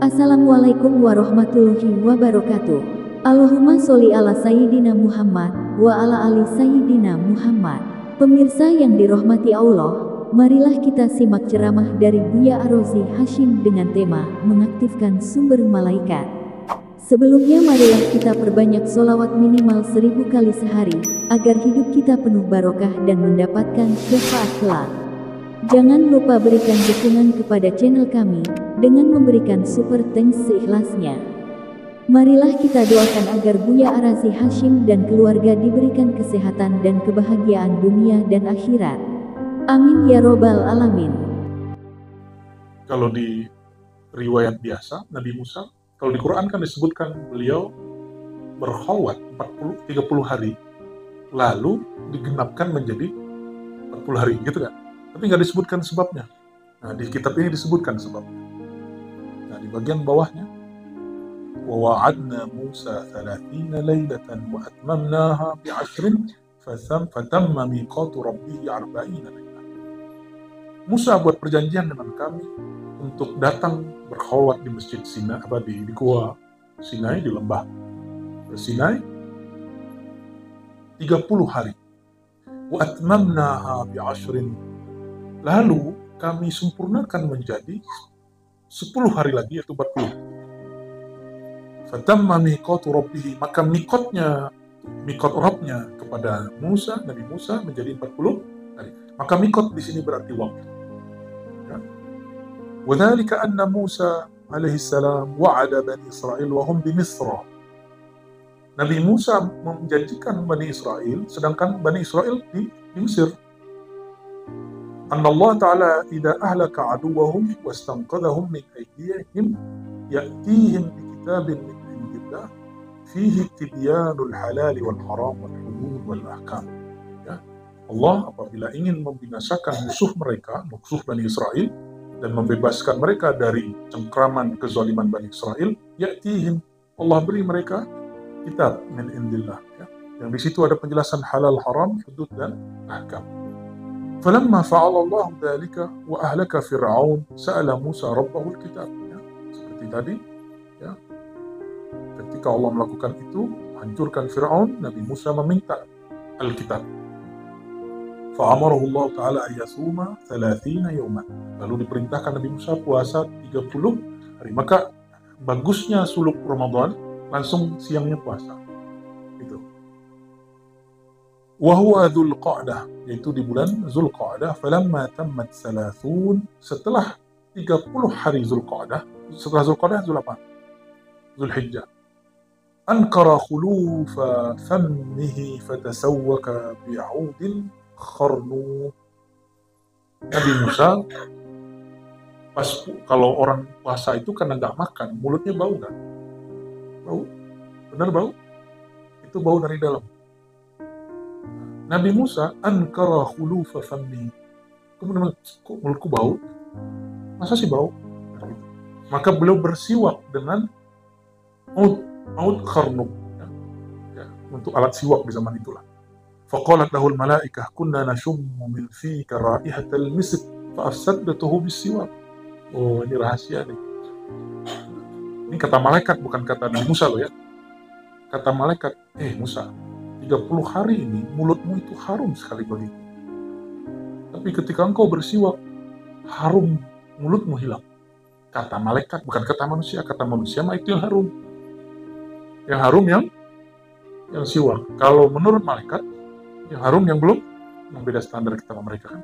Assalamualaikum warahmatullahi wabarakatuh. Allahumma sholli ala Sayyidina Muhammad wa ala ali Sayyidina Muhammad. Pemirsa yang dirahmati Allah, marilah kita simak ceramah dari Buya Ar-Razi Hasyim dengan tema mengaktifkan sumber malaikat. Sebelumnya marilah kita perbanyak sholawat minimal 1000 kali sehari, agar hidup kita penuh barokah dan mendapatkan syafaat kelak. Jangan lupa berikan dukungan kepada channel kami dengan memberikan super thanks seikhlasnya. Marilah kita doakan agar Buya Ar-Razi Hasyim dan keluarga diberikan kesehatan dan kebahagiaan dunia dan akhirat. Amin ya robbal alamin. Kalau di riwayat biasa Nabi Musa, kalau di Quran kan disebutkan beliau berkhalwat 30 hari, lalu digenapkan menjadi 40 hari, gitu kan? Tapi nggak disebutkan sebabnya. Nah, di kitab ini disebutkan sebabnya. Nah, di bagian bawahnya, wa wa'adna Musa 30 lailatan wa atmamnaha bi 10 fatamma miqatu rabbih 40 lailatan. Musa buat perjanjian dengan kami untuk datang berkhalwat di masjid Sinai, di gua Sinai, di lembah Sinai 30 hari. Wa atmamnaha bi 10. Lalu kami sempurnakan menjadi 10 hari lagi, yaitu 40. Fatamma miqatu rabbih, maka miqat Rabbnya kepada Musa, Nabi Musa menjadi 40 hari. Maka miqat di sini berarti waktu. Ya. Wa dzalika anna Musa alaihi salam wa'ada Bani Israil wa hum bi Misra. Nabi Musa menjanjikan Bani Israel, sedangkan Bani Israel di Mesir. Anna Allah Ta'ala idza ahlaka aduwahum wastanqadhahum min aydihim ya'tihim bi kitabin min indillah fihi tibyanul halal wal haram wal hudud wal ahkam. Ya. Allah apabila ingin membinasakan musuh mereka, musuh Bani Israel, dan membebaskan mereka dari cengkraman kezaliman Bani Israel, ya'tihim, Allah beri mereka kitab min indillah, ya. Yang di situ ada penjelasan halal, haram, hudud dan ahkam. Falamma fa'ala Allah dzalika wa ahlaka Fir'aun sa'ala Musa rabbahu al-kitab. Ya, seperti tadi, ya. Ketika Allah melakukan itu, hancurkan Fir'aun, Nabi Musa meminta Alkitab. Fa'amarahu Allah Ta'ala ayyasuma 30 yawman. Lalu diperintahkan Nabi Musa puasa 30 hari. Maka bagusnya suluk Ramadan langsung siangnya puasa. Itu. Wa huwa Dzulqa'dah, yaitu di bulan Dzulqa'dah. Falamma tammat 30, setelah 30 hari Dzulqa'dah, setelah Dzulqa'dah Dzul-apa? Dzulhijjah. Ankara khulufa fammihi fatasawwaka bi'audin kharnu. Nabi Musa pas kalau orang puasa itu karena nggak makan, mulutnya bau nggak? Bau, benar bau? Itu bau dari dalam. Nabi Musa ankara khulufa fammi. Kemudian, kok mulutku bau? Masa sih bau? Maka beliau bersiwak dengan maut kharnub, ya, untuk alat siwak di zaman itulah. Faqalat lahul malaikah kunna nashummu min fika raihatal misk fa afsadtuhu bisiwak. Oh, ini rahasia nih. Ini kata malaikat, bukan kata Nabi Musa loh, ya. Kata malaikat, Musa, 30 hari ini mulutmu itu harum sekali bagiku. Tapi ketika engkau bersiwak, harum mulutmu hilang. Kata malaikat, bukan kata manusia. Kata manusia mah itu yang harum. Yang harum yang siwak. Kalau menurut malaikat, yang harum yang belum, yang beda standar kita sama mereka kan.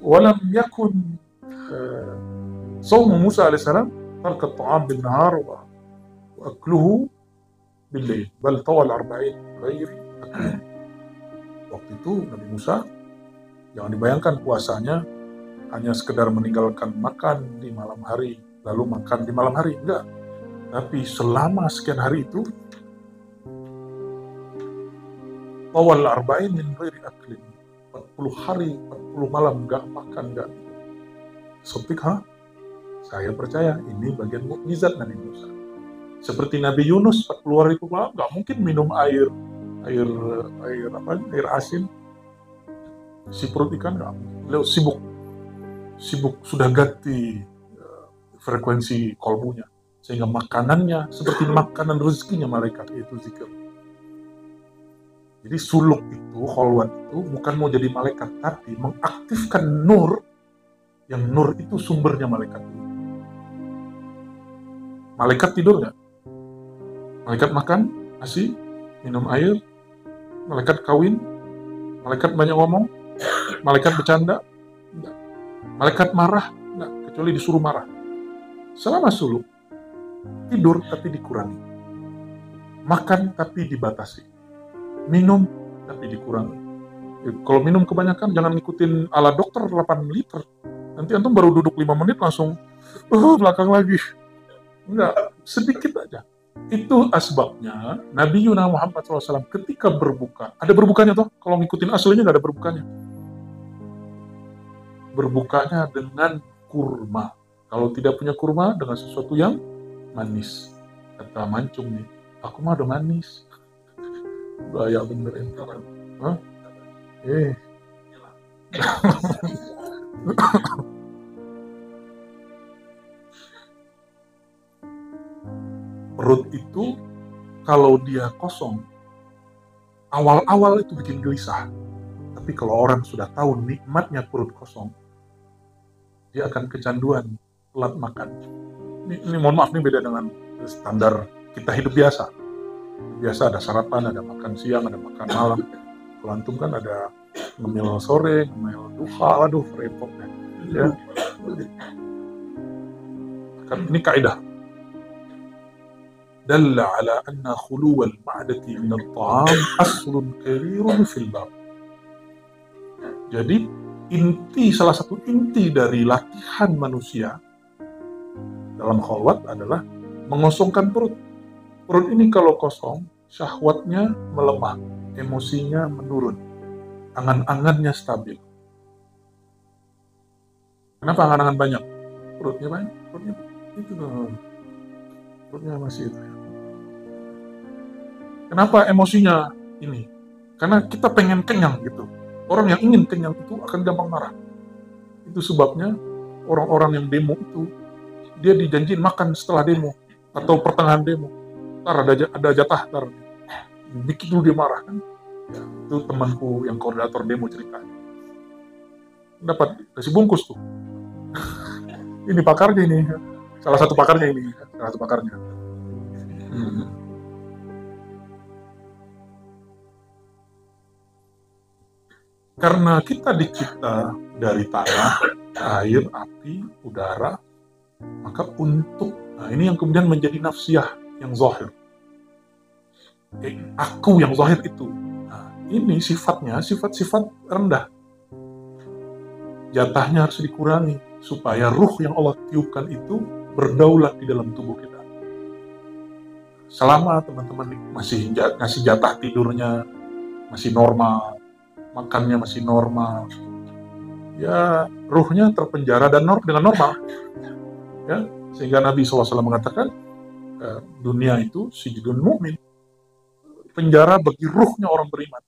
Walam yakun sawmu Musa alaihissalam tarka at-ta'am bin nahar wa akluhu bil lail bal tawal 40 ghairi. Waktu itu Nabi Musa, jangan dibayangkan puasanya hanya sekedar meninggalkan makan di malam hari lalu makan di malam hari, enggak. Tapi selama sekian hari itu tawal 40 min ghairi aklin, 40 hari, 40 malam enggak makan, enggak. Sotik, saya percaya ini bagian mukjizat Nabi Musa. Seperti Nabi Yunus 40 hari malam enggak mungkin minum air asin, si perut ikan enggak mungkin. Beliau sibuk sibuk sudah ganti frekuensi kolbunya, sehingga makanannya seperti makanan rezekinya malaikat, yaitu zikir. Jadi suluk itu, kholwat itu bukan mau jadi malaikat, tapi mengaktifkan nur, yang nur itu sumbernya malaikat. Malaikat tidur nggak? Malaikat makan nasi, minum air, malaikat kawin, malaikat banyak ngomong, malaikat bercanda, enggak. Malaikat marah, enggak, kecuali disuruh marah. Selama suluk, tidur tapi dikurangi, makan tapi dibatasi, minum tapi dikurangi. Kalau minum kebanyakan jangan ngikutin ala dokter 8 liter. Nanti antum baru duduk 5 menit langsung belakang lagi. Enggak, sedikit aja. Itu asbabnya Nabi Muhammad SAW ketika berbuka, ada berbukanya toh, kalau ngikutin aslinya nggak ada berbukanya. Berbukanya dengan kurma. Kalau tidak punya kurma, dengan sesuatu yang manis. Kata mancung nih, aku mah udah manis. Gaya bener ente. Hah? Perut itu kalau dia kosong, awal-awal itu bikin gelisah. Tapi kalau orang sudah tahu nikmatnya perut kosong, dia akan kecanduan telat makan. Ini mohon maaf, ini beda dengan standar kita hidup biasa. Biasa ada sarapan, ada makan siang, ada makan malam. Kalau antum kan ada ngemil sore, ngemil duha, aduh repot ya. Kan ini kaidah. Dalla ala anna khuluwal ma'dati min at-ta'am aslun kabirun fil bab. Jadi salah satu inti dari latihan manusia dalam kholwat adalah mengosongkan perut. Perut ini kalau kosong, syahwatnya melemah, emosinya menurun, angan-angannya stabil. Kenapa angan-angan banyak? Perutnya banyak, perutnya masih itu. Kenapa emosinya ini? Karena kita pengen kenyang gitu. Orang yang ingin kenyang itu akan gampang marah. Itu sebabnya orang-orang yang demo itu, dia dijanjiin makan setelah demo atau pertengahan demo. Ntar ada jatah, ntar bikin dulu dia marah kan. Ya, itu temanku yang koordinator demo cerita. Dapat nasi bungkus tuh. Ini pakarnya ini, salah satu pakarnya. Karena kita dicipta dari tanah, air, api, udara, maka ini yang kemudian menjadi nafsiyah yang zahir. Aku yang zahir itu. Nah, ini sifatnya sifat-sifat rendah. Jatahnya harus dikurangi supaya ruh yang Allah tiupkan itu berdaulat di dalam tubuh kita. Selama teman-teman masih ngasih jatah tidurnya masih normal, makannya masih normal, ya ruhnya terpenjara dan dengan normal, ya, sehingga Nabi SAW mengatakan dunia itu sijnun mu'min, penjara bagi ruhnya orang beriman.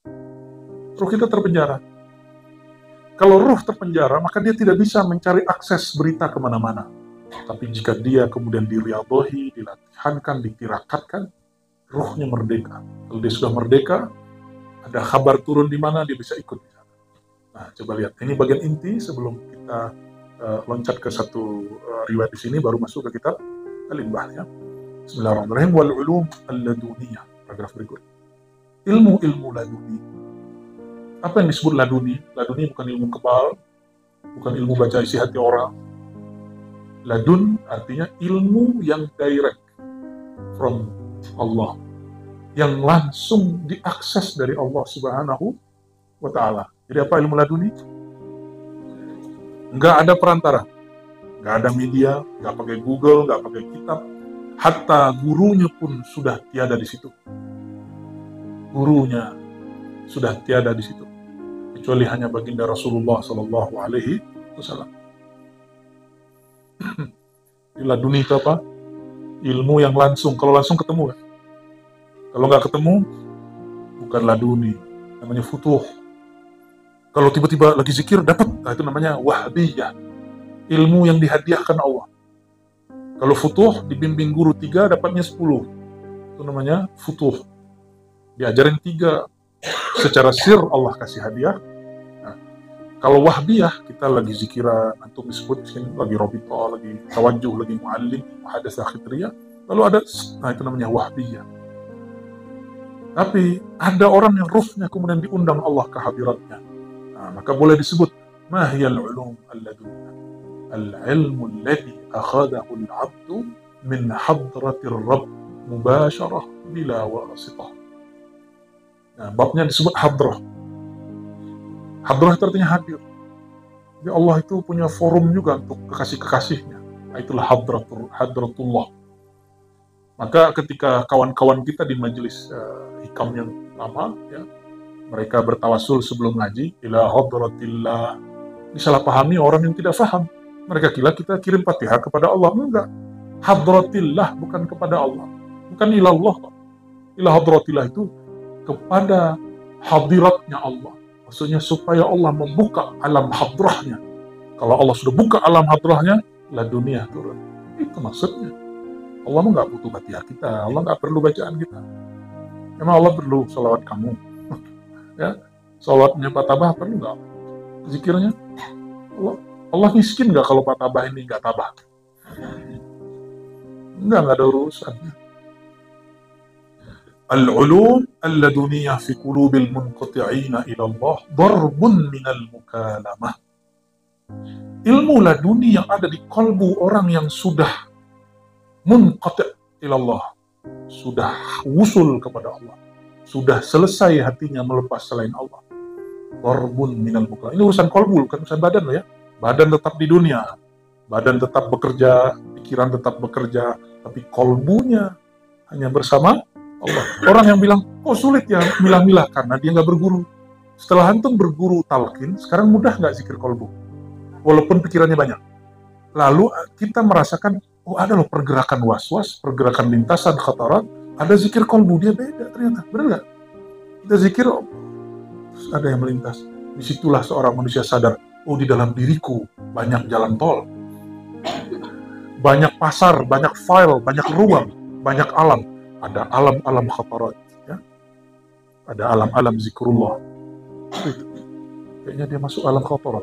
Ruh kita terpenjara. Kalau ruh terpenjara, maka dia tidak bisa mencari akses berita kemana-mana. Tapi jika dia kemudian diriyadhahi, dilatihankan, ditirakatkan, ruhnya merdeka. Kalau dia sudah merdeka, ada kabar turun di mana, dia bisa ikut di sana. Nah, coba lihat. Ini bagian inti sebelum kita loncat ke satu riwayat di sini, baru masuk ke kitab Al-Inbah, ya. Bismillahirrahmanirrahim. Wal ulum al-laduniyah. Paragraf berikut. Ilmu laduni. Apa yang disebut laduni? Laduni bukan ilmu kebal, bukan ilmu baca isi hati orang. Ladun artinya ilmu yang direct from Allah, yang langsung diakses dari Allah Subhanahu wa Ta'ala. Jadi apa ilmu laduni? Nggak ada perantara, nggak ada media, nggak pakai Google, nggak pakai kitab. Hatta gurunya pun sudah tiada di situ. Gurunya sudah tiada di situ, kecuali hanya baginda Rasulullah Sallallahu Alaihi Wasallam. Laduni itu apa? Ilmu yang langsung. Kalau langsung ketemu kan? Kalau nggak ketemu, bukan laduni, namanya futuh. Kalau tiba-tiba lagi zikir dapat, nah itu namanya wahabiyah. ilmu yang dihadiahkan Allah. Kalau futuh, dibimbing guru 3, dapatnya 10. Itu namanya futuh. Diajarin 3, secara sir Allah kasih hadiah. Nah, kalau wahbiyah, kita lagi zikiran, antum disebut lagi robito, lagi tawajuh, lagi mu'allim, muhadasah khitriyah. Lalu ada, nah itu namanya wahbiyah. Tapi ada orang yang ruhnya kemudian diundang Allah ke hadiratnya. Nah, maka boleh disebut mahiyal ulum alladuniyah. Al-ilmu alladhi akhadahu al-abdu min hadratir rabb mubasyarah bila wasitah. Nah, babnya disebut hadrah. Hadrah itu artinya hadir. Jadi Allah itu punya forum juga untuk kekasih-kekasihnya. Nah, itulah hadratullah. Maka ketika kawan-kawan kita di majelis hikam yang lama, ya, mereka bertawasul sebelum ngaji, ila hadratillah. Disalahpahami orang yang tidak paham. Mereka kira kita kirim Fatihah kepada Allah. Enggak. Hadratillah bukan kepada Allah. Bukan ilallah. Ila hadratillah itu kepada hadiratnya Allah. Maksudnya supaya Allah membuka alam hadrahnya. Kalau Allah sudah buka alam hadrahnya, lah dunia turun. Itu maksudnya. Allah nggak butuh Fatihah kita. Allah nggak perlu bacaan kita. Emang Allah perlu salawat kamu? Ya, salawatnya Pak Tabah perlu nggak? Zikirnya? Allah miskin nggak kalau Pak Tabah ini nggak tabah? Nggak ada urusannya. Al-ulum alladuniyah fi qulubil munqati'ina ila Allah darbun minal mukalamah. Ilmu laduni yang ada di kalbu orang yang sudah munqati' ila Allah, sudah wusul kepada Allah, sudah selesai hatinya melepas selain Allah. Darbun minal mukalamah. Ini urusan kalbu, bukan urusan badan loh ya. Badan tetap di dunia, badan tetap bekerja, pikiran tetap bekerja, tapi kalbunya hanya bersama Allah. Orang yang bilang, kok sulit ya milah-milah, karena dia nggak berguru. Setelah antum berguru talqin, sekarang mudah nggak zikir kolbu? Walaupun pikirannya banyak. Lalu kita merasakan, oh ada loh pergerakan was-was, pergerakan lintasan khatarat, ada zikir kolbu, dia beda ternyata. Benar nggak? Kita zikir, oh, ada yang melintas. Disitulah seorang manusia sadar, oh di dalam diriku banyak jalan tol. Banyak pasar, banyak file, banyak ruang, banyak alam. Ada alam-alam khatarat, ya. Ada alam-alam zikrullah. Itu. Kayaknya dia masuk alam khatarat.